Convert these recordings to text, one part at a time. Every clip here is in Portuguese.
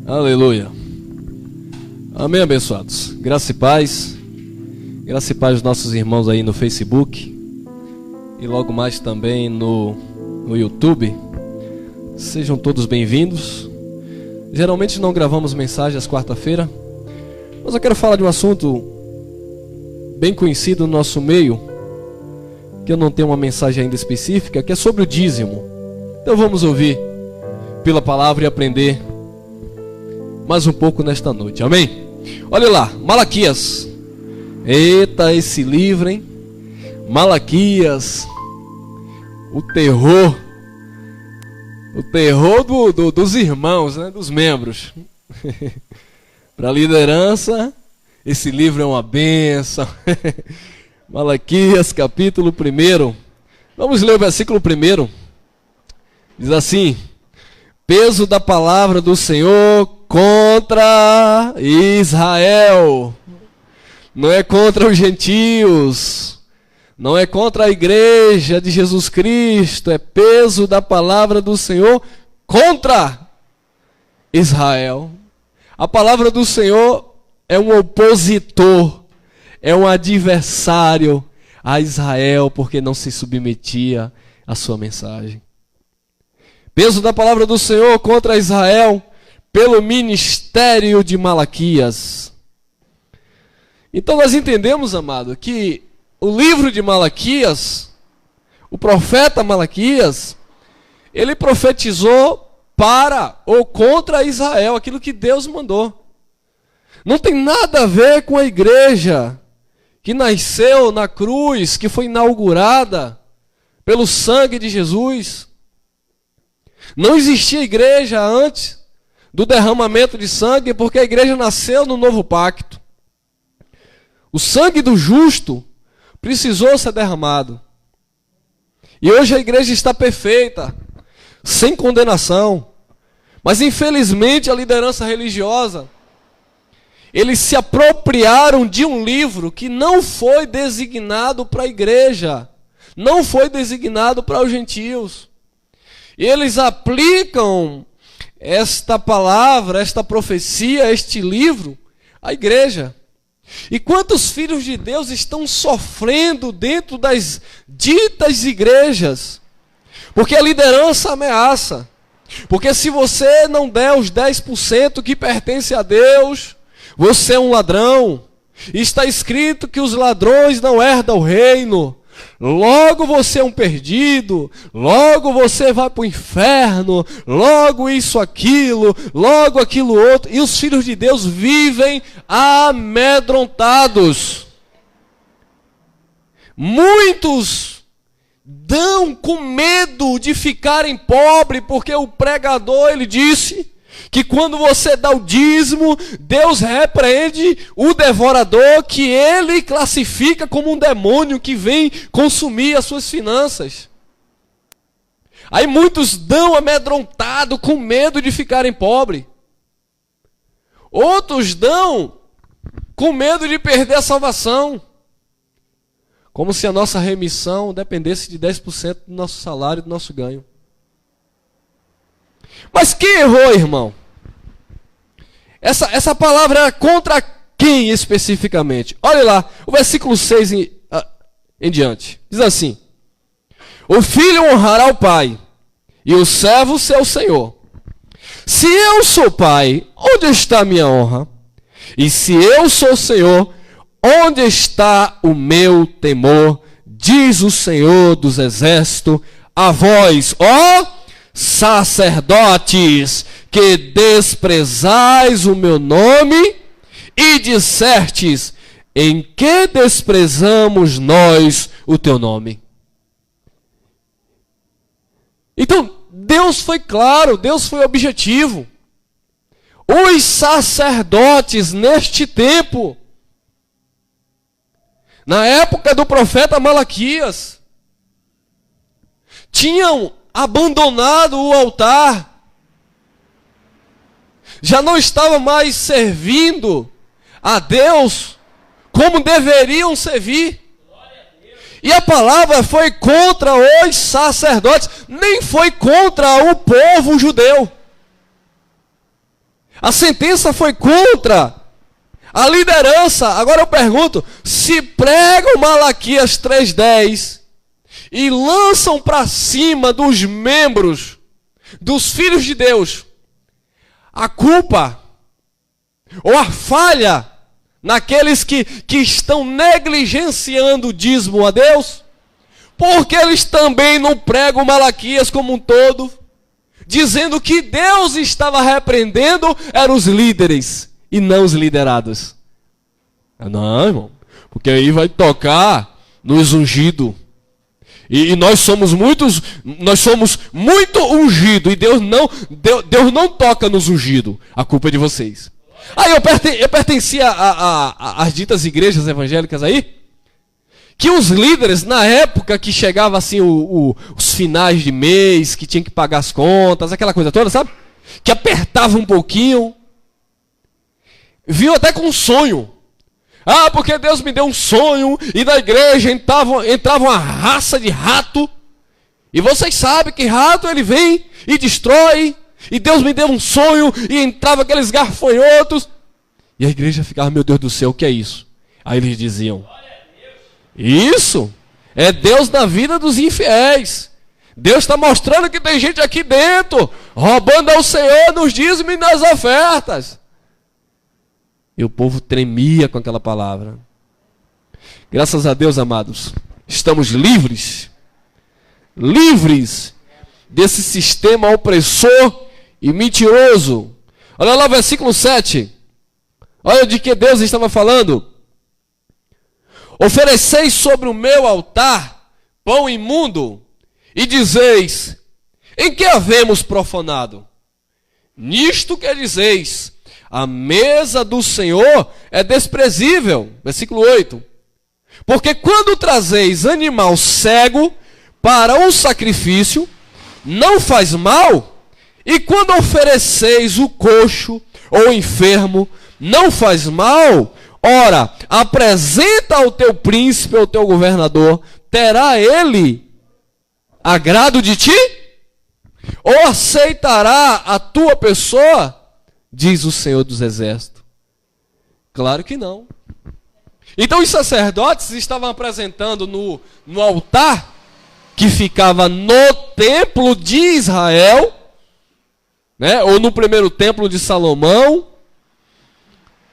Aleluia. Amém, abençoados. Graça e paz. Graça e paz aos nossos irmãos aí no Facebook. E logo mais também no YouTube. Sejam todos bem-vindos. Geralmente não gravamos mensagem às quarta-feira, mas eu quero falar de um assunto bem conhecido no nosso meio, que eu não tenho uma mensagem ainda específica, que é sobre o dízimo. Então vamos ouvir pela palavra e aprender mais um pouco nesta noite, amém? Olha lá, Malaquias. Eita, esse livro, hein? Malaquias. O terror dos irmãos, né? Dos membros. Para a liderança, esse livro é uma bênção. Malaquias, capítulo 1. Vamos ler o versículo 1. Diz assim: peso da palavra do Senhor contra Israel. Não é contra os gentios, não é contra a igreja de Jesus Cristo, é peso da palavra do Senhor contra Israel. A palavra do Senhor é um opositor, é um adversário a Israel, porque não se submetia à sua mensagem. Peso da palavra do Senhor contra Israel pelo ministério de Malaquias. Então nós entendemos, amado, que o livro de Malaquias, o profeta Malaquias, ele profetizou para ou contra Israel, aquilo que Deus mandou. Não tem nada a ver com a igreja que nasceu na cruz, que foi inaugurada pelo sangue de Jesus. Não existia igreja antes do derramamento de sangue, porque a igreja nasceu no novo pacto. O sangue do justo precisou ser derramado. E hoje a igreja está perfeita, sem condenação. Mas infelizmente a liderança religiosa, eles se apropriaram de um livro que não foi designado para a igreja, não foi designado para os gentios. E eles aplicam esta palavra, esta profecia, este livro à igreja. E quantos filhos de Deus estão sofrendo dentro das ditas igrejas? Porque a liderança ameaça. Porque se você não der os 10% que pertence a Deus, você é um ladrão. Está escrito que os ladrões não herdam o reino. Logo você é um perdido, logo você vai para o inferno, logo isso, aquilo, logo aquilo outro. E os filhos de Deus vivem amedrontados. Muitos dão com medo de ficarem pobres, porque o pregador, ele disse que quando você dá o dízimo, Deus repreende o devorador, que ele classifica como um demônio que vem consumir as suas finanças. Aí muitos dão amedrontado, com medo de ficarem pobres. Outros dão com medo de perder a salvação. Como se a nossa remissão dependesse de 10% do nosso salário e do nosso ganho. Mas quem errou, irmão? Essa palavra era contra quem especificamente? Olha lá, o versículo 6 em diante. Diz assim: o filho honrará o pai, e o servo seu senhor. Se eu sou pai, onde está a minha honra? E se eu sou senhor, onde está o meu temor? Diz o Senhor dos exércitos a vós, ó sacerdotes, que desprezais o meu nome, e dissertes: em que desprezamos nós o teu nome? Então, Deus foi claro, Deus foi objetivo. Os sacerdotes neste tempo, na época do profeta Malaquias, tinham abandonado o altar, já não estava mais servindo a Deus como deveriam servir. E a palavra foi contra os sacerdotes, nem foi contra o povo judeu. A sentença foi contra a liderança. Agora eu pergunto, se pregam Malaquias 3:10 e lançam para cima dos membros, dos filhos de Deus, a culpa ou a falha naqueles que estão negligenciando o dízimo a Deus, porque eles também não pregam Malaquias como um todo, dizendo que Deus estava repreendendo eram os líderes e não os liderados. Não, irmão, porque aí vai tocar nos ungidos. E nós somos muito ungidos, e Deus não toca nos ungidos. A culpa é de vocês. Aí eu pertencia às ditas igrejas evangélicas aí, que os líderes, na época que chegava assim os finais de mês, que tinha que pagar as contas, aquela coisa toda, sabe? Que apertava um pouquinho, viu até com um sonho. Ah, porque Deus me deu um sonho, e na igreja entrava uma raça de rato, e vocês sabem que rato ele vem e destrói, e Deus me deu um sonho, e entrava aqueles garfanhotos, e a igreja ficava, meu Deus do céu, o que é isso? Aí eles diziam, isso é Deus na vida dos infiéis. Deus está mostrando que tem gente aqui dentro, roubando ao Senhor nos dízimos e nas ofertas. E o povo tremia com aquela palavra. Graças a Deus, amados, estamos livres desse sistema opressor e mentiroso. Olha lá o versículo 7. Olha de que Deus estava falando. Ofereceis sobre o meu altar pão imundo, e dizeis, em que havemos profanado? Nisto que dizeis, a mesa do Senhor é desprezível. Versículo 8. Porque quando trazeis animal cego para um sacrifício, não faz mal, e quando ofereceis o coxo ou enfermo, não faz mal. Ora, apresenta ao teu príncipe, ao teu governador, terá ele agrado de ti? Ou aceitará a tua pessoa? Diz o Senhor dos Exércitos. Claro que não. Então os sacerdotes estavam apresentando no altar, que ficava no templo de Israel, né? Ou no primeiro templo de Salomão.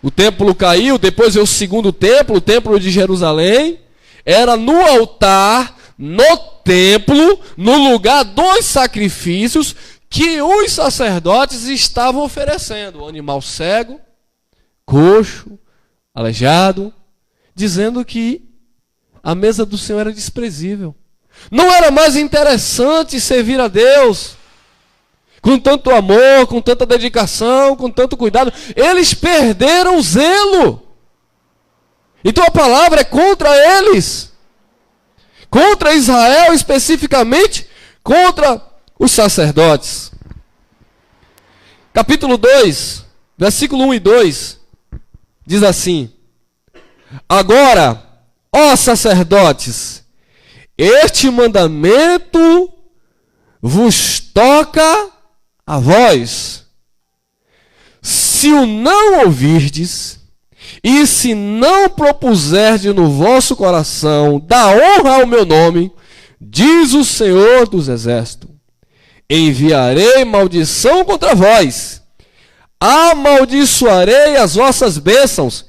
O templo caiu, depois veio o segundo templo, o templo de Jerusalém. Era no altar, no templo, no lugar dos sacrifícios, que os sacerdotes estavam oferecendo. O animal cego, coxo, aleijado, dizendo que a mesa do Senhor era desprezível. Não era mais interessante servir a Deus com tanto amor, com tanta dedicação, com tanto cuidado. Eles perderam o zelo. Então a palavra é contra eles. Contra Israel especificamente, contra os sacerdotes. Capítulo 2, versículo 1 e 2, diz assim: agora, ó sacerdotes, este mandamento vos toca a vós. Se o não ouvirdes, e se não propuserdes no vosso coração dar honra ao meu nome, diz o Senhor dos Exércitos, enviarei maldição contra vós, amaldiçoarei as vossas bênçãos,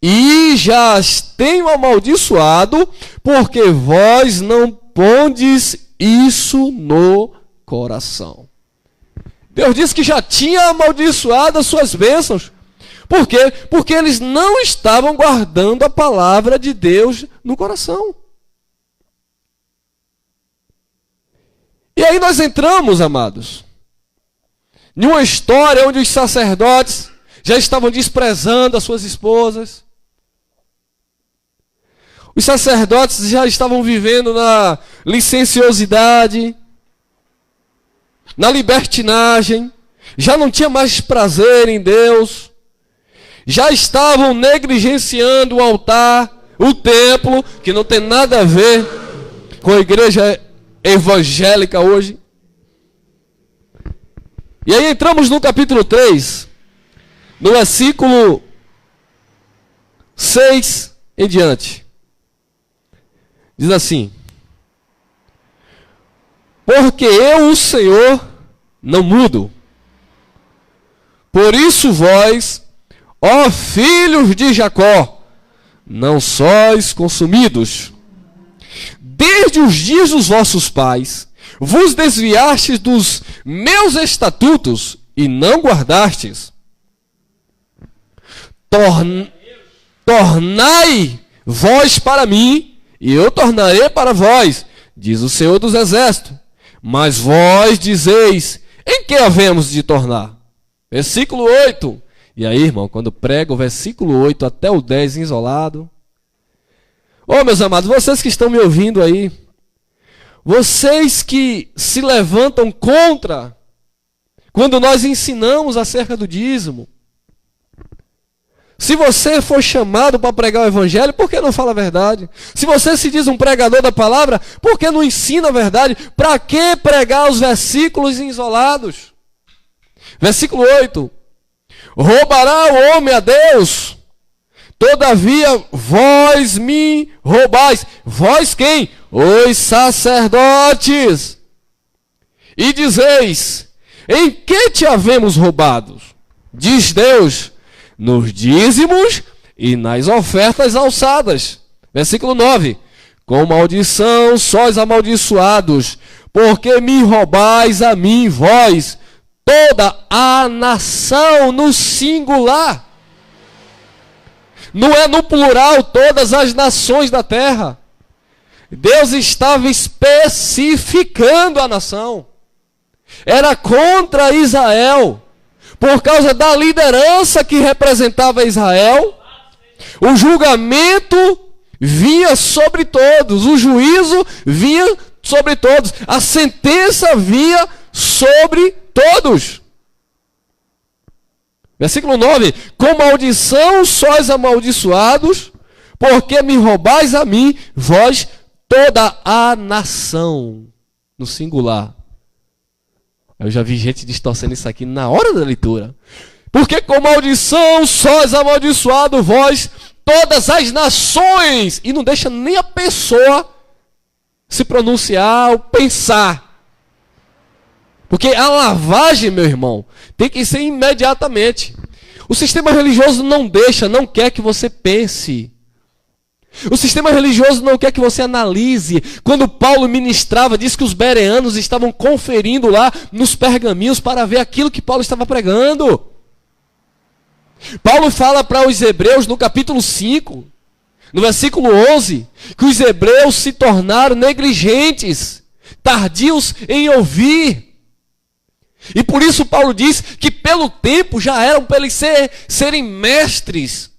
e já as tenho amaldiçoado, porque vós não pondes isso no coração. Deus disse que já tinha amaldiçoado as suas bênçãos. Por quê? Porque eles não estavam guardando a palavra de Deus no coração. E aí nós entramos, amados, em uma história onde os sacerdotes já estavam desprezando as suas esposas. Os sacerdotes já estavam vivendo na licenciosidade, na libertinagem, já não tinha mais prazer em Deus, já estavam negligenciando o altar, o templo, que não tem nada a ver com a igreja evangélica hoje. E aí entramos no capítulo 3, No versículo 6 em diante, diz assim: porque eu, o Senhor, não mudo. Por isso vós, ó filhos de Jacó, não sois consumidos. Desde os dias dos vossos pais, vos desviastes dos meus estatutos e não guardastes. Tornai vós para mim, e eu tornarei para vós, diz o Senhor dos Exércitos. Mas vós dizeis, em que havemos de tornar? Versículo 8. E aí, irmão, quando prega o versículo 8 até o 10 isolado. Ô, meus amados, vocês que estão me ouvindo aí, vocês que se levantam contra, quando nós ensinamos acerca do dízimo, se você for chamado para pregar o evangelho, por que não fala a verdade? Se você se diz um pregador da palavra, por que não ensina a verdade? Para que pregar os versículos isolados? Versículo 8. Roubará o homem a Deus? Todavia vós me roubais. Vós quem? Os sacerdotes. E dizeis, em que te havemos roubado? Diz Deus, nos dízimos e nas ofertas alçadas. Versículo 9. Com maldição sois amaldiçoados, porque me roubais a mim, vós, toda a nação, no singular. Não é no plural, todas as nações da terra. Deus estava especificando a nação. Era contra Israel. Por causa da liderança que representava Israel, o julgamento vinha sobre todos, o juízo vinha sobre todos, a sentença vinha sobre todos. Versículo 9: com maldição sois amaldiçoados, porque me roubais a mim, vós, toda a nação, no singular. Eu já vi gente distorcendo isso aqui na hora da leitura. Porque com maldição sois amaldiçoado vós, todas as nações. E não deixa nem a pessoa se pronunciar ou pensar. Porque a lavagem, meu irmão, tem que ser imediatamente. O sistema religioso não deixa, não quer que você pense. O sistema religioso não quer que você analise. Quando Paulo ministrava, diz que os bereanos estavam conferindo lá nos pergaminhos para ver aquilo que Paulo estava pregando. Paulo fala para os hebreus no capítulo 5, no versículo 11, que os hebreus se tornaram negligentes, tardios em ouvir. E por isso Paulo diz que pelo tempo já eram para eles serem mestres,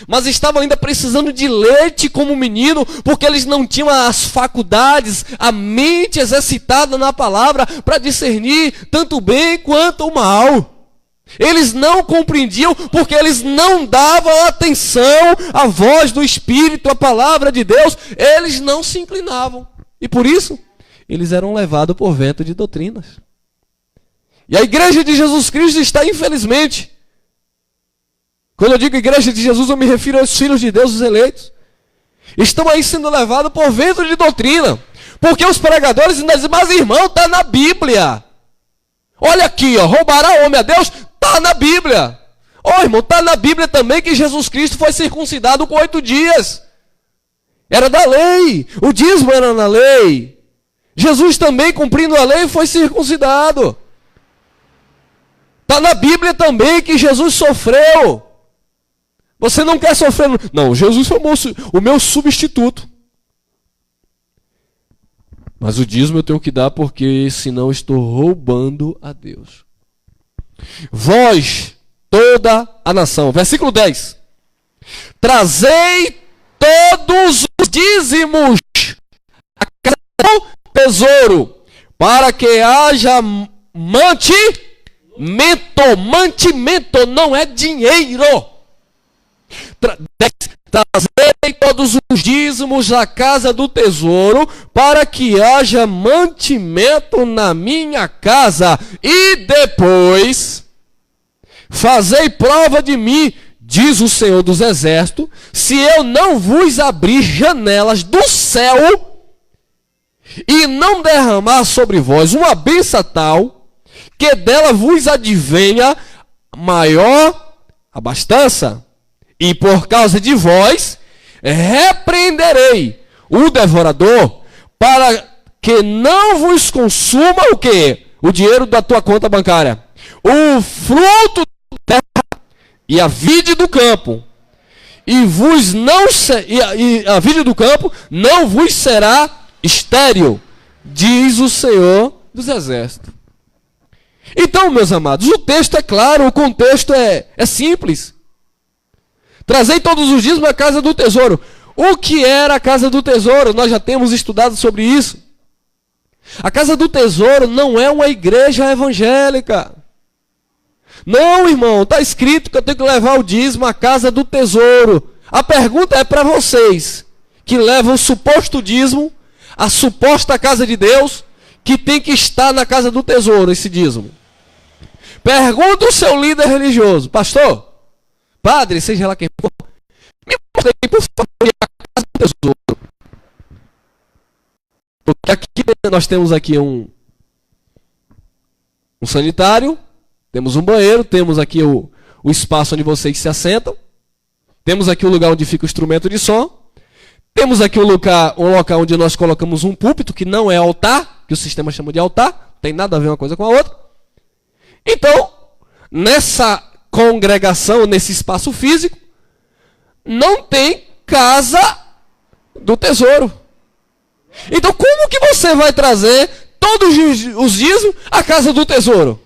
mas estavam ainda precisando de leite como menino, porque eles não tinham as faculdades, a mente exercitada na palavra para discernir tanto o bem quanto o mal. Eles não compreendiam porque eles não davam atenção à voz do Espírito, à palavra de Deus. Eles não se inclinavam. E por isso, eles eram levados por vento de doutrinas. E a igreja de Jesus Cristo está, infelizmente, quando eu digo igreja de Jesus, eu me refiro aos filhos de Deus, os eleitos, estão aí sendo levados por vento de doutrina. Porque os pregadores dizem, mas irmão, está na Bíblia. Olha aqui, ó, roubará o homem a Deus, está na Bíblia. Ó, irmão, está na Bíblia também que Jesus Cristo foi circuncidado com 8 dias. Era da lei, o dízimo era na lei. Jesus também, cumprindo a lei, foi circuncidado. Está na Bíblia também que Jesus sofreu. Você não quer sofrer? Não, Jesus foi o meu substituto. Mas o dízimo eu tenho que dar porque senão estou roubando a Deus. Vós, toda a nação. Versículo 10. Trazei todos os dízimos a casa do tesouro, para que haja mantimento. Mantimento não é dinheiro. Trazei todos os dízimos à casa do tesouro, para que haja mantimento na minha casa. E depois Fazei prova de mim, diz o Senhor dos Exércitos, se eu não vos abrir janelas do céu e não derramar sobre vós uma bênção tal, que dela vos advenha maior abastança. E por causa de vós, repreenderei o devorador, para que não vos consuma o quê? O dinheiro da tua conta bancária. O fruto da terra e a vide do campo. E a vide do campo não vos será estéril, diz o Senhor dos Exércitos. Então, meus amados, o texto é claro, o contexto é simples. Trazei todos os dias para a casa do tesouro. O que era a casa do tesouro? Nós já temos estudado sobre isso. A casa do tesouro não é uma igreja evangélica. Não, irmão, está escrito que eu tenho que levar o dízimo à casa do tesouro. A pergunta é para vocês, que levam o suposto dízimo, a suposta casa de Deus, que tem que estar na casa do tesouro, esse dízimo. Pergunta o seu líder religioso: pastor, padre, seja lá quem for, me mostrei, por favor, a casa do tesouro. Porque aqui nós temos aqui um sanitário, temos um banheiro, temos aqui o espaço onde vocês se assentam, temos aqui o lugar onde fica o instrumento de som, temos aqui um local onde nós colocamos um púlpito, que não é altar, que o sistema chama de altar, tem nada a ver uma coisa com a outra. Então, nessa congregação, nesse espaço físico, não tem casa do tesouro. Então, como que você vai trazer todos os dízimos à casa do tesouro?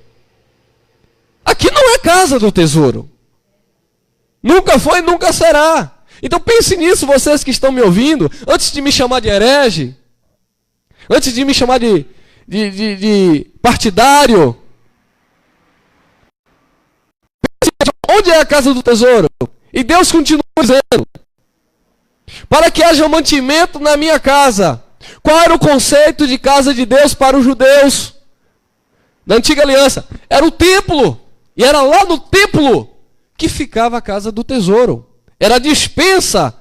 Aqui não é casa do tesouro. Nunca foi, nunca será. Então pense nisso, vocês que estão me ouvindo, antes de me chamar de herege, antes de me chamar de partidário. Onde é a casa do tesouro? E Deus continua dizendo: para que haja mantimento na minha casa. Qual era o conceito de casa de Deus para os judeus? Na antiga aliança, era o templo. E era lá no templo que ficava a casa do tesouro. Era a despensa,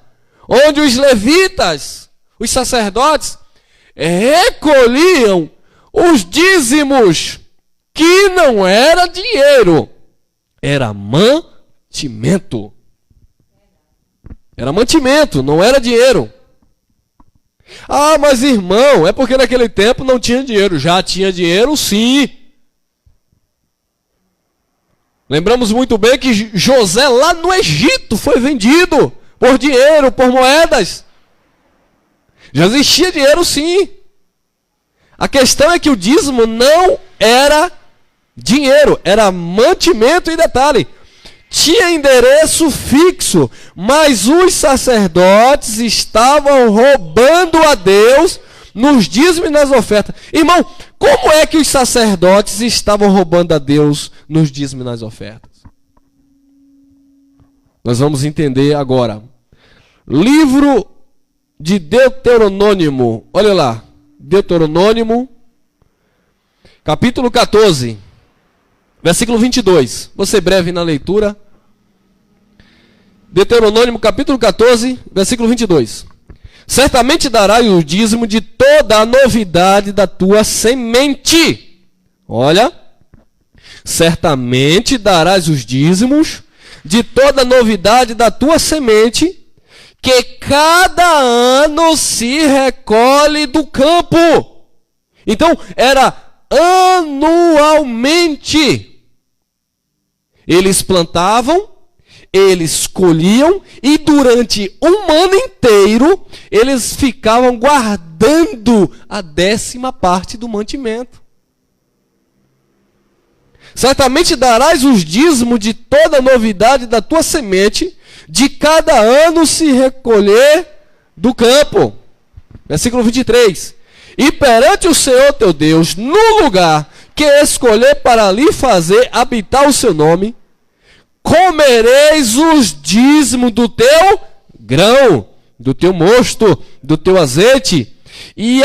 onde os levitas, os sacerdotes, recolhiam os dízimos, que não era dinheiro, era mantimento. Era mantimento, não era dinheiro. Ah, mas irmão, é porque naquele tempo não tinha dinheiro. Já tinha dinheiro, sim. Lembramos muito bem que José lá no Egito foi vendido por dinheiro, por moedas. Já existia dinheiro, sim. A questão é que o dízimo não era dinheiro, era mantimento. E detalhe, tinha endereço fixo, mas os sacerdotes estavam roubando a Deus nos dízimos e nas ofertas. Irmão, como é que os sacerdotes estavam roubando a Deus nos dízimos e nas ofertas? Nós vamos entender agora. Livro de Deuteronômio, olha lá, Deuteronômio, capítulo 14, versículo 22. Vou ser breve na leitura. Deuteronômio, capítulo 14, versículo 22. Certamente darás o dízimo de toda a novidade da tua semente. Olha, certamente darás os dízimos de toda a novidade da tua semente, que cada ano se recolhe do campo. Então, era anualmente. Eles plantavam, eles colhiam, e durante um ano inteiro, eles ficavam guardando a 10ª parte do mantimento. Certamente darás os dízimos de toda a novidade da tua semente, de cada ano se recolher do campo. Versículo 23. E perante o Senhor teu Deus, no lugar que escolher para ali fazer habitar o seu nome, comereis os dízimos do teu grão, do teu mosto, do teu azeite, e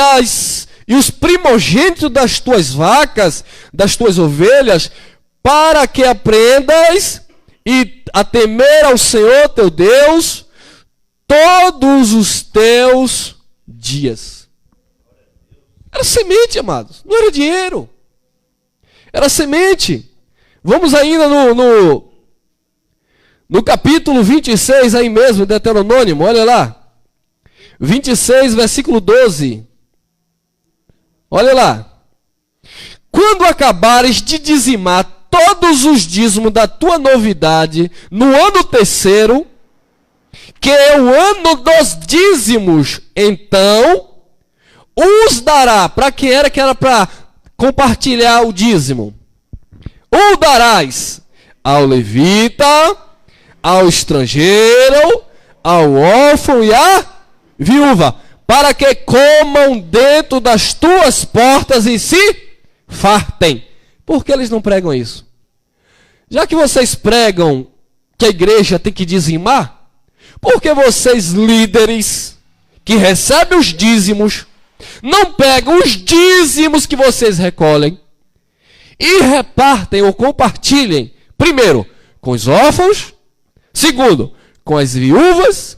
os primogênitos das tuas vacas, das tuas ovelhas, para que aprendas e a temer ao Senhor teu Deus todos os teus dias. Era semente, amados, não era dinheiro. Era semente. Vamos ainda no capítulo 26, aí mesmo, Deuteronômio, olha lá. 26, versículo 12. Olha lá. Quando acabares de dizimar todos os dízimos da tua novidade no ano terceiro, que é o ano dos dízimos, então os dará. Para quem era? Que era para compartilhar o dízimo. O darás ao levita, ao estrangeiro, ao órfão e à viúva, para que comam dentro das tuas portas e se fartem. Por que eles não pregam isso? Já que vocês pregam que a igreja tem que dizimar, por que vocês, líderes, que recebem os dízimos, não pegam os dízimos que vocês recolhem e repartem ou compartilhem, primeiro, com os órfãos, segundo, com as viúvas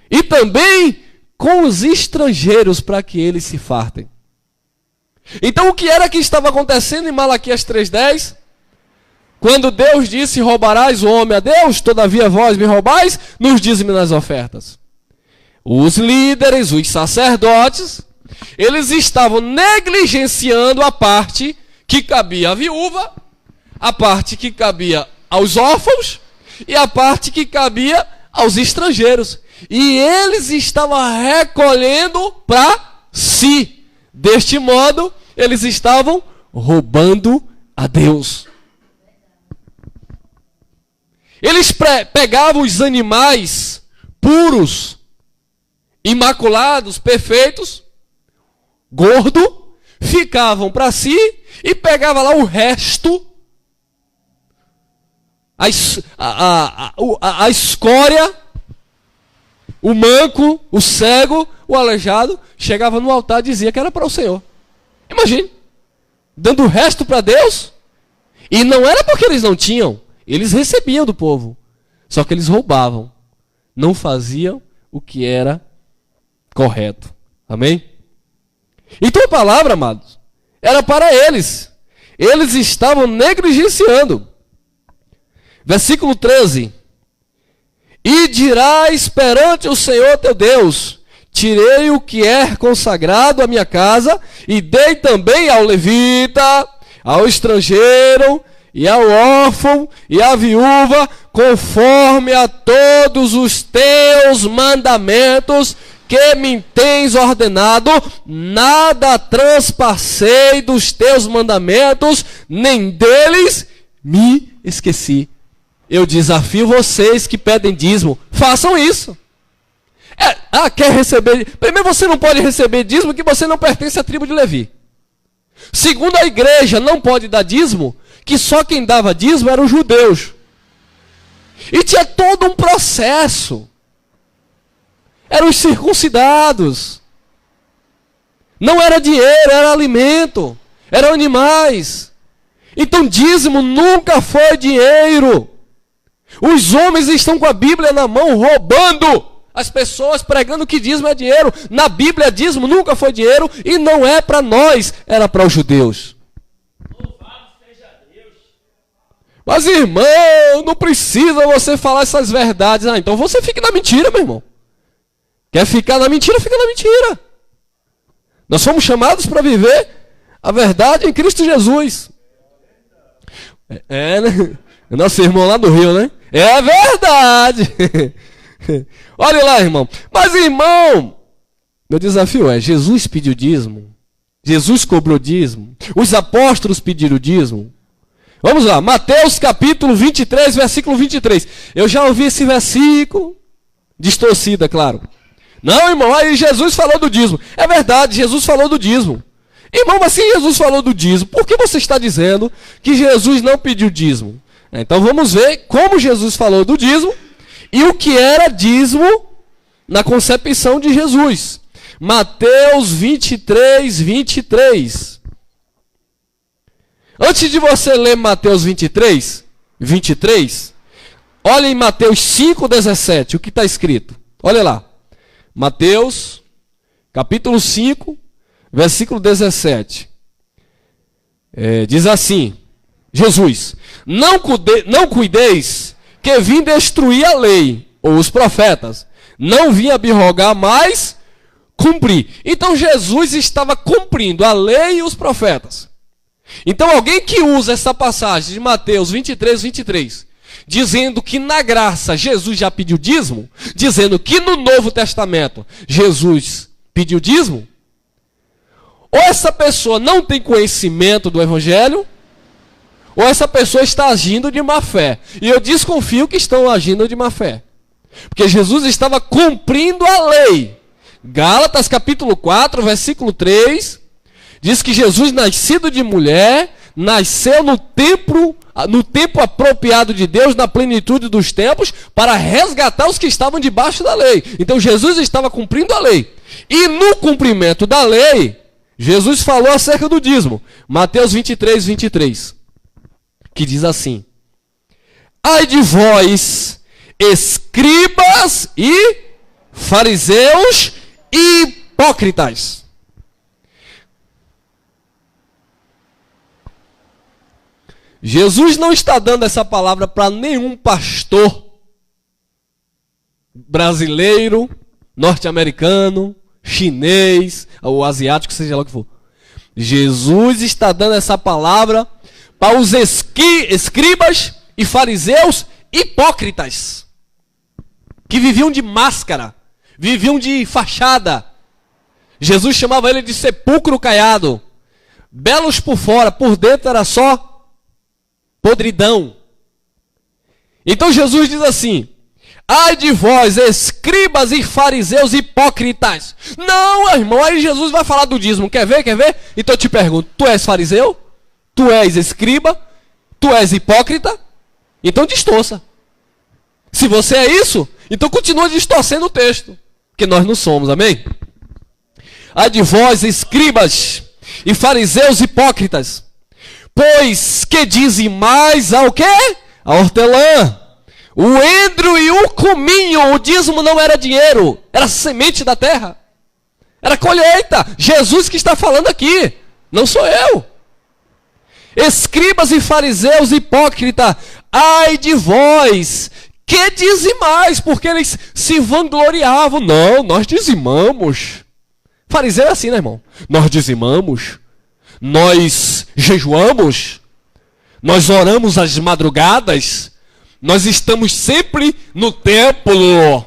e também com os estrangeiros, para que eles se fartem? Então, o que era que estava acontecendo em Malaquias 3:10? Quando Deus disse: roubarás o homem a Deus, todavia vós me roubais nos dízimos e nas ofertas. Os líderes, os sacerdotes, eles estavam negligenciando a parte que cabia à viúva, a parte que cabia aos órfãos e a parte que cabia aos estrangeiros. E eles estavam recolhendo para si. Deste modo, eles estavam roubando a Deus. Eles pegavam os animais puros, imaculados, perfeitos, gordo, ficavam para si e pegavam lá o resto, a escória, o manco, o cego, o aleijado, chegava no altar e dizia que era para o Senhor. Imagine, dando o resto para Deus, e não era porque eles não tinham, eles recebiam do povo, só que eles roubavam, não faziam o que era correto. Amém? Então a palavra, amados, era para eles. Eles estavam negligenciando. Versículo 13. E dirás perante o Senhor teu Deus: tirei o que é consagrado à minha casa, e dei também ao levita, ao estrangeiro, e ao órfão, e à viúva, conforme a todos os teus mandamentos que me tens ordenado, nada transpassei dos teus mandamentos, nem deles me esqueci. Eu desafio vocês que pedem dízimo, façam isso. Quer receber? Primeiro, você não pode receber dízimo que você não pertence à tribo de Levi. Segundo, a igreja não pode dar dízimo, que só quem dava dízimo eram os judeus. E tinha todo um processo. Eram os circuncidados. Não era dinheiro, era alimento. Eram animais. Então dízimo nunca foi dinheiro. Os homens estão com a Bíblia na mão, roubando as pessoas, pregando que dízimo é dinheiro. Na Bíblia, dízimo nunca foi dinheiro e não é para nós, era para os judeus. Mas, irmão, não precisa você falar essas verdades. Então você fica na mentira, meu irmão. Quer ficar na mentira, fica na mentira. Nós fomos chamados para viver a verdade em Cristo Jesus. Né? Nosso irmão lá do Rio, né? É verdade. Olha lá, irmão. Mas, irmão, meu desafio é: Jesus pediu dízimo. Jesus cobrou dízimo. Os apóstolos pediram dízimo. Vamos lá, Mateus capítulo 23, versículo 23. Eu já ouvi esse versículo, distorcida, claro. Não, irmão, aí Jesus falou do dízimo. É verdade, Jesus falou do dízimo. Irmão, mas se Jesus falou do dízimo, por que você está dizendo que Jesus não pediu dízimo? Então vamos ver como Jesus falou do dízimo e o que era dízimo na concepção de Jesus. Mateus 23, 23. Antes de você ler Mateus 23, olha em Mateus 5,17, o que está escrito. Olha lá. Mateus, capítulo 5, versículo 17. Diz assim, Jesus, não cuideis que vim destruir a lei, ou os profetas. Não vim abrogar, mas cumprir. Então Jesus estava cumprindo a lei e os profetas. Então alguém que usa essa passagem de Mateus 23, dizendo que na graça Jesus já pediu dízimo, dizendo que no Novo Testamento Jesus pediu dízimo, ou essa pessoa não tem conhecimento do Evangelho, ou essa pessoa está agindo de má fé. E eu desconfio que estão agindo de má fé. Porque Jesus estava cumprindo a lei. Gálatas capítulo 4, versículo 3, diz que Jesus, nascido de mulher, nasceu no tempo apropriado de Deus, na plenitude dos tempos, para resgatar os que estavam debaixo da lei. Então Jesus estava cumprindo a lei. E no cumprimento da lei, Jesus falou acerca do dízimo. Mateus 23, que diz assim: ai de vós, escribas e fariseus hipócritas. Jesus não está dando essa palavra para nenhum pastor brasileiro, norte-americano, chinês, ou asiático, seja lá o que for. Jesus está dando essa palavra para os escribas e fariseus hipócritas, que viviam de máscara, viviam de fachada. Jesus chamava ele de sepulcro caiado, belos por fora, por dentro era só podridão. Então Jesus diz assim: ai de vós, escribas e fariseus hipócritas. Não, irmão, aí Jesus vai falar do dízimo. Quer ver? Então eu te pergunto, tu és fariseu? Tu és escriba? Tu és hipócrita? Então distorça. Se você é isso, então continua distorcendo o texto, que nós não somos, amém? Ai de vós, escribas e fariseus hipócritas, pois que dizimais ao quê? A hortelã, o endro e o cominho. O dízimo não era dinheiro, era semente da terra, era colheita. Jesus que está falando aqui, não sou eu. Escribas e fariseus hipócritas, ai de vós, que dizimais, porque eles se vangloriavam. Não, nós dizimamos. Fariseu é assim, né, irmão? Nós dizimamos, nós jejuamos, nós oramos às madrugadas, nós estamos sempre no templo.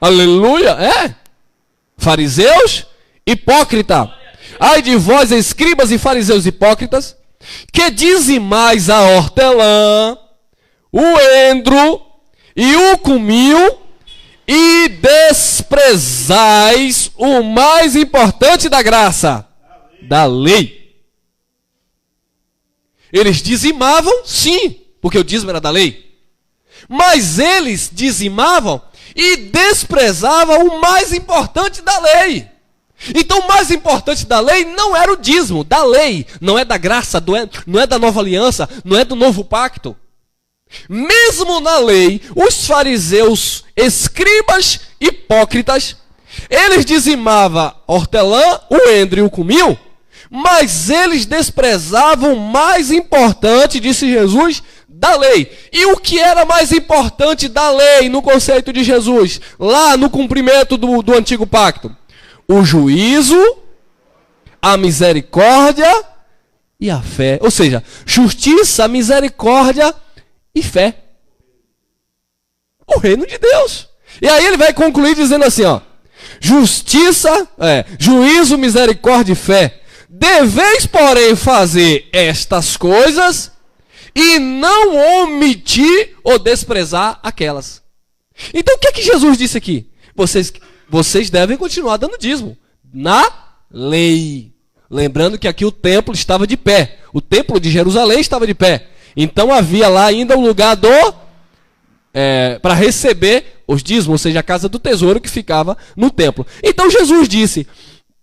Aleluia, é? Fariseus, hipócrita. Ai de vós, escribas e fariseus hipócritas, que dizimais a hortelã, o endro e o cominho, e desprezais o mais importante da graça, da lei. Eles dizimavam, sim, porque o dízimo era da lei. Mas eles dizimavam e desprezavam o mais importante da lei. Então o mais importante da lei não era o dízimo, da lei. Não é da graça, não é da nova aliança, não é do novo pacto. Mesmo na lei, os fariseus, escribas, hipócritas, eles dizimavam hortelã, o endro e o cominho, mas eles desprezavam o mais importante, disse Jesus, da lei. E o que era mais importante da lei no conceito de Jesus, lá no cumprimento do antigo pacto? O juízo, a misericórdia e a fé. Ou seja, justiça, misericórdia e fé. O reino de Deus. E aí ele vai concluir dizendo assim, ó: justiça, juízo, misericórdia e fé. Deveis, porém, fazer estas coisas e não omitir ou desprezar aquelas. Então o que é que Jesus disse aqui? Vocês devem continuar dando dízimo na lei. Lembrando que aqui o templo estava de pé. O templo de Jerusalém estava de pé. Então havia lá ainda um lugar para receber os dízimos, ou seja, a casa do tesouro que ficava no templo. Então Jesus disse,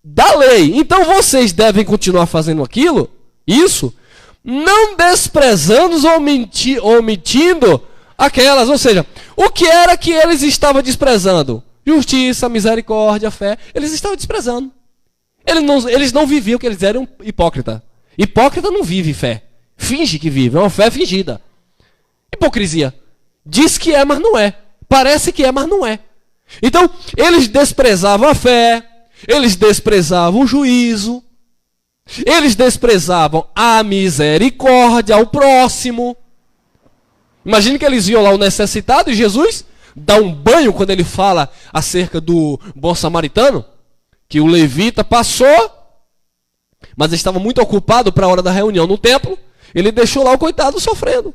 da lei, então vocês devem continuar fazendo isso, não desprezando ou omitindo aquelas. Ou seja, o que era que eles estavam desprezando? Justiça, misericórdia, fé. Eles estavam desprezando. Eles não viviam, que eles eram hipócrita. Hipócrita não vive fé. Finge que vive, é uma fé fingida. Hipocrisia. Diz que é, mas não é. Parece que é, mas não é. Então, eles desprezavam a fé, eles desprezavam o juízo, eles desprezavam a misericórdia ao próximo. Imagine que eles iam lá o necessitado e Jesus dá um banho quando ele fala acerca do bom samaritano, que o levita passou, mas estava muito ocupado para a hora da reunião no templo, ele deixou lá o coitado sofrendo.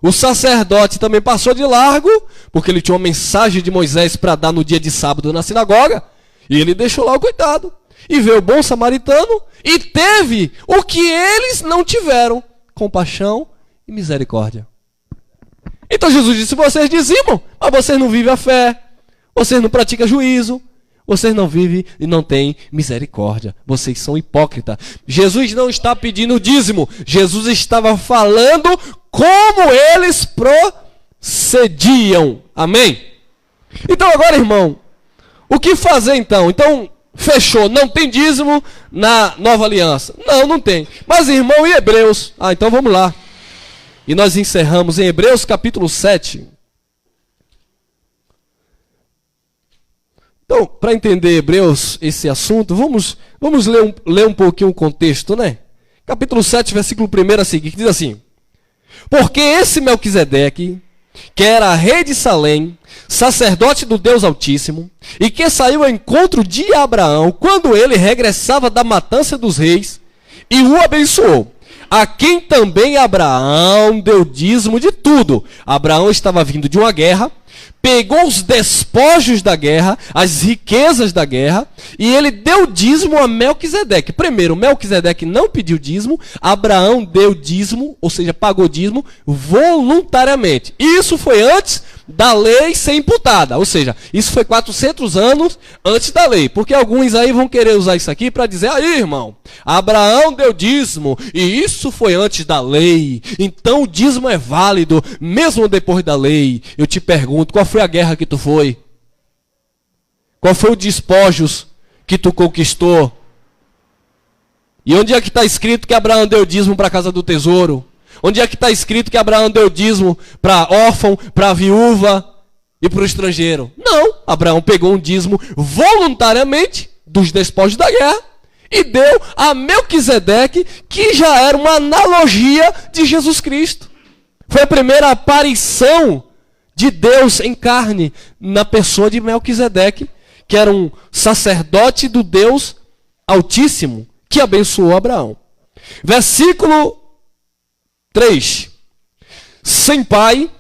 O sacerdote também passou de largo, porque ele tinha uma mensagem de Moisés para dar no dia de sábado na sinagoga, e ele deixou lá o coitado. E veio o bom samaritano e teve o que eles não tiveram: compaixão e misericórdia. Então Jesus disse: vocês dizimam, mas vocês não vivem a fé, vocês não praticam juízo, vocês não vivem e não têm misericórdia. Vocês são hipócritas. Jesus não está pedindo dízimo. Jesus estava falando como eles procediam. Amém? Então agora, irmão, o que fazer então? Então, fechou. Não tem dízimo na nova aliança. Não tem. Mas, irmão, e Hebreus? Então vamos lá. E nós encerramos em Hebreus capítulo 7. Então, para entender Hebreus, esse assunto, vamos ler um pouquinho o contexto, né? Capítulo 7, versículo 1 a seguir, que diz assim: porque esse Melquisedeque, que era rei de Salém, sacerdote do Deus Altíssimo, e que saiu ao encontro de Abraão, quando ele regressava da matança dos reis, e o abençoou, a quem também Abraão deu dízimo de tudo. Abraão estava vindo de uma guerra, pegou os despojos da guerra, as riquezas da guerra, e ele deu dízimo a Melquisedeque. Primeiro, Melquisedeque não pediu dízimo, Abraão deu dízimo, ou seja, pagou dízimo voluntariamente. Isso foi antes da lei ser imputada, ou seja, isso foi 400 anos antes da lei, porque alguns aí vão querer usar isso aqui para dizer: aí, irmão, Abraão deu dízimo e isso foi antes da lei, então o dízimo é válido mesmo depois da lei. Eu te pergunto, qual foi a guerra que tu foi? Qual foi os despojos que tu conquistou? E onde é que está escrito que Abraão deu dízimo para a casa do tesouro? Onde é que está escrito que Abraão deu dízimo para órfão, para viúva e para o estrangeiro? Não, Abraão pegou um dízimo voluntariamente dos despojos da guerra e deu a Melquisedeque, que já era uma analogia de Jesus Cristo. Foi a primeira aparição de Deus em carne na pessoa de Melquisedeque, que era um sacerdote do Deus Altíssimo, que abençoou Abraão. Versículo 3. Sem pai,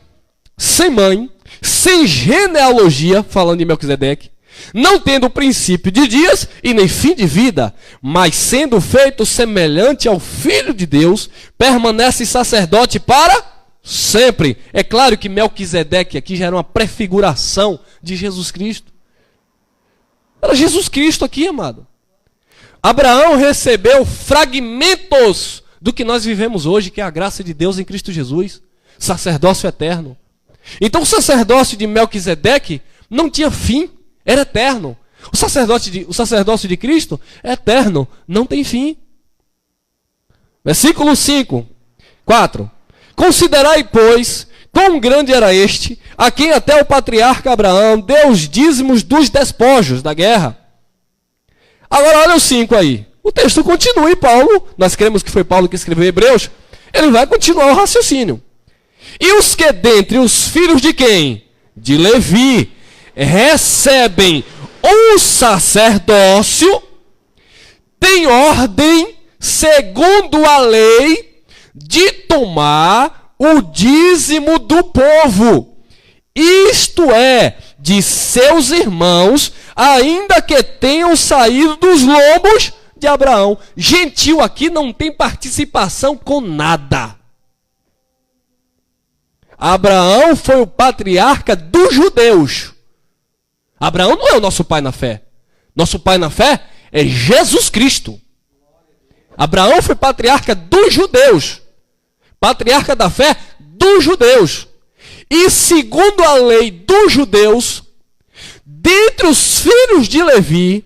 sem mãe, sem genealogia, falando de Melquisedeque, não tendo princípio de dias e nem fim de vida, mas sendo feito semelhante ao Filho de Deus, permanece sacerdote para sempre. É claro que Melquisedeque aqui já era uma prefiguração de Jesus Cristo. Era Jesus Cristo aqui, amado. Abraão recebeu fragmentos do que nós vivemos hoje, que é a graça de Deus em Cristo Jesus, sacerdócio eterno. Então o sacerdócio de Melquisedeque não tinha fim, era eterno. O sacerdócio de Cristo é eterno, não tem fim. Versículo 4. Considerai, pois, quão grande era este, a quem até o patriarca Abraão deu os dízimos dos despojos da guerra. Agora olha o 5 aí. O texto continua e Paulo, nós cremos que foi Paulo que escreveu Hebreus, ele vai continuar o raciocínio. E os que dentre os filhos de quem? De Levi, recebem o sacerdócio, têm ordem, segundo a lei, de tomar o dízimo do povo, isto é, de seus irmãos, ainda que tenham saído dos lombos de Abraão. Gentil aqui não tem participação com nada. Abraão foi o patriarca dos judeus. Abraão não é o nosso pai na fé. Nosso pai na fé é Jesus Cristo. Abraão foi patriarca dos judeus. patriarca da fé dos judeus. E segundo a lei dos judeus, dentre os filhos de Levi,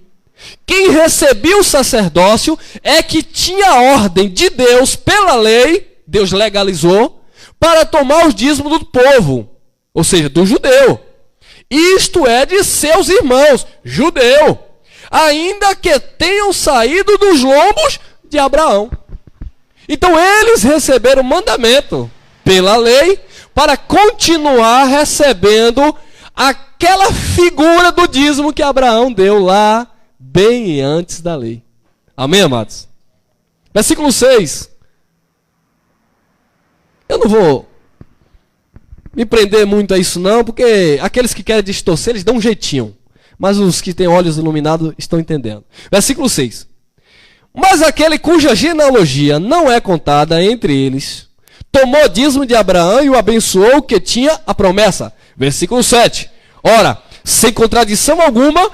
quem recebia o sacerdócio é que tinha ordem de Deus pela lei, Deus legalizou, para tomar os dízimos do povo, ou seja, do judeu. Isto é de seus irmãos, judeu, ainda que tenham saído dos lombos de Abraão. Então eles receberam o mandamento pela lei para continuar recebendo aquela figura do dízimo que Abraão deu lá bem antes da lei. Amém, amados? Versículo 6. Eu não vou me prender muito a isso não, porque aqueles que querem distorcer, eles dão um jeitinho. Mas os que têm olhos iluminados estão entendendo. Versículo 6. Mas aquele cuja genealogia não é contada entre eles, tomou dízimo de Abraão e o abençoou que tinha a promessa. Versículo 7. Ora, sem contradição alguma,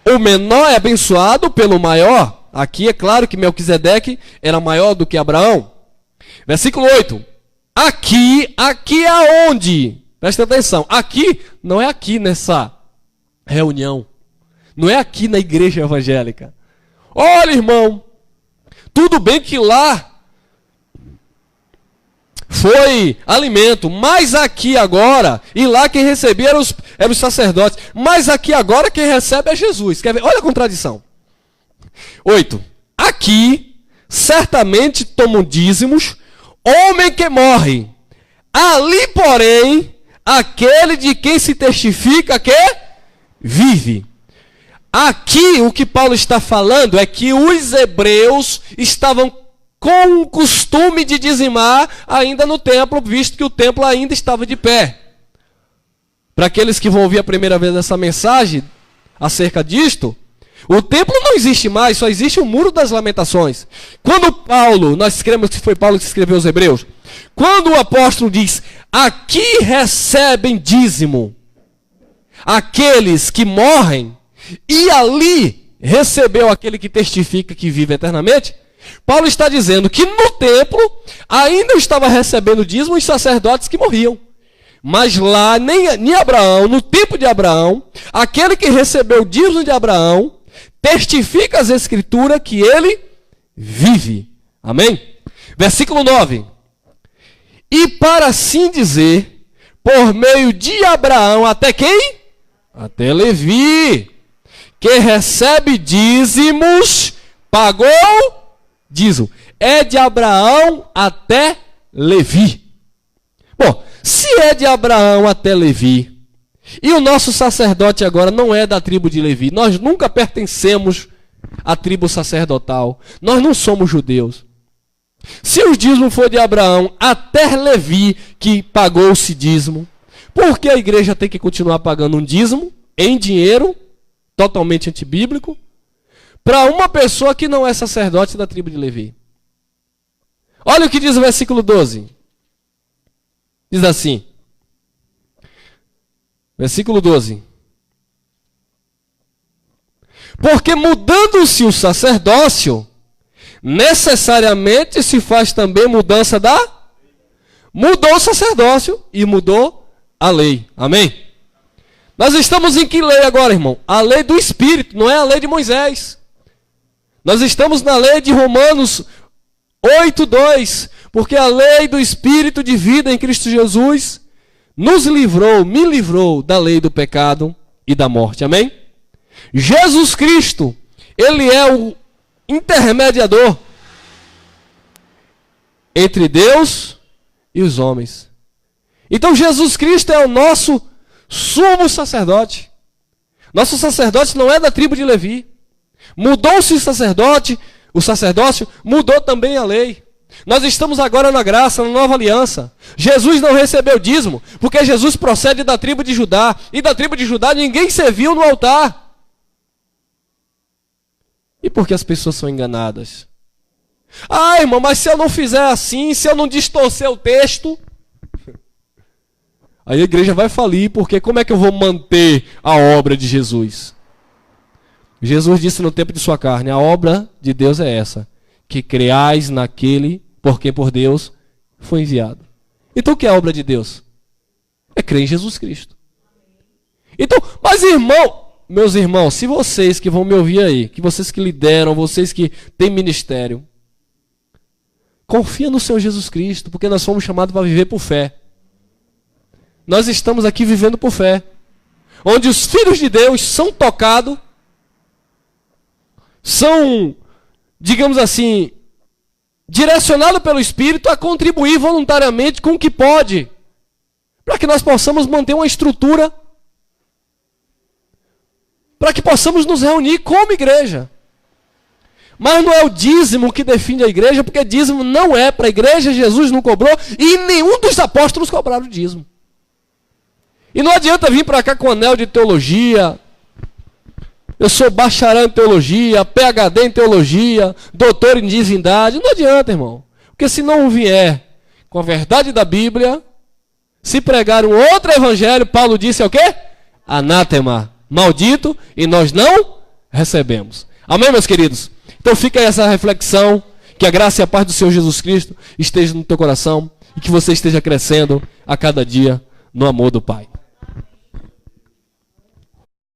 o menor é abençoado pelo maior. Aqui é claro que Melquisedeque era maior do que Abraão. Versículo 8. Aqui aonde? Presta atenção. Aqui não é aqui nessa reunião. Não é aqui na igreja evangélica. Olha, irmão, tudo bem que lá foi alimento, mas aqui agora, e lá quem recebia eram os sacerdotes, mas aqui agora quem recebe é Jesus. Quer ver? Olha a contradição. 8. Aqui, certamente tomam dízimos, homem que morre. Ali, porém, aquele de quem se testifica que vive. Aqui, o que Paulo está falando é que os hebreus estavam com o costume de dizimar ainda no templo, visto que o templo ainda estava de pé. Para aqueles que vão ouvir a primeira vez essa mensagem acerca disto, o templo não existe mais, só existe o muro das lamentações. Quando Paulo, nós cremos que foi Paulo que escreveu os Hebreus, quando o apóstolo diz, aqui recebem dízimo aqueles que morrem, e ali recebeu aquele que testifica que vive eternamente, Paulo está dizendo que no templo ainda estava recebendo dízimo os sacerdotes que morriam. Mas lá, nem Abraão, no tempo de Abraão, aquele que recebeu o dízimo de Abraão, testifica as escrituras que ele vive. Amém? Versículo 9. E para assim dizer, por meio de Abraão, até quem? Até Levi, que recebe dízimos, pagou dízimo. É de Abraão até Levi. Bom, se é de Abraão até Levi, e o nosso sacerdote agora não é da tribo de Levi, nós nunca pertencemos à tribo sacerdotal, nós não somos judeus. Se o dízimo for de Abraão até Levi, que pagou-se dízimo, por que a igreja tem que continuar pagando um dízimo em dinheiro, totalmente antibíblico, para uma pessoa que não é sacerdote da tribo de Levi? Olha o que diz o versículo 12. Diz assim, versículo 12. Porque mudando-se o sacerdócio, necessariamente se faz também mudança da... Mudou o sacerdócio e mudou a lei. Amém? Nós estamos em que lei agora, irmão? A lei do Espírito, não é a lei de Moisés. Nós estamos na lei de Romanos 8:2, porque a lei do Espírito de vida em Cristo Jesus nos livrou, me livrou da lei do pecado e da morte. Amém? Jesus Cristo, ele é o intermediador entre Deus e os homens. Então Jesus Cristo é o nosso sumo sacerdote. Nosso sacerdote não é da tribo de Levi. Mudou-se o sacerdócio mudou também a lei. Nós estamos agora na graça, na nova aliança. Jesus não recebeu dízimo, porque Jesus procede da tribo de Judá. E da tribo de Judá ninguém serviu no altar. E por que as pessoas são enganadas? Ah, irmão, mas se eu não fizer assim, se eu não distorcer o texto, aí a igreja vai falir, porque como é que eu vou manter a obra de Jesus? Jesus disse no tempo de sua carne, a obra de Deus é essa, que creais naquele por quem por Deus foi enviado. Então o que é a obra de Deus? É crer em Jesus Cristo. Então, mas meus irmãos, se vocês que vão me ouvir aí, que vocês que lideram, vocês que têm ministério, confia no Senhor Jesus Cristo, porque nós fomos chamados para viver por fé. Nós estamos aqui vivendo por fé. Onde os filhos de Deus são tocados, são, digamos assim, direcionados pelo Espírito a contribuir voluntariamente com o que pode, para que nós possamos manter uma estrutura, para que possamos nos reunir como igreja. Mas não é o dízimo que define a igreja, porque dízimo não é para a igreja, Jesus não cobrou, e nenhum dos apóstolos cobraram dízimo. E não adianta vir para cá com anel de teologia, eu sou bacharel em teologia, PhD em teologia, doutor em divindade. Não adianta, irmão. Porque se não vier com a verdade da Bíblia, se pregar um outro evangelho, Paulo disse é o quê? Anátema, maldito, e nós não recebemos. Amém, meus queridos? Então fica aí essa reflexão, que a graça e a paz do Senhor Jesus Cristo esteja no teu coração e que você esteja crescendo a cada dia no amor do Pai.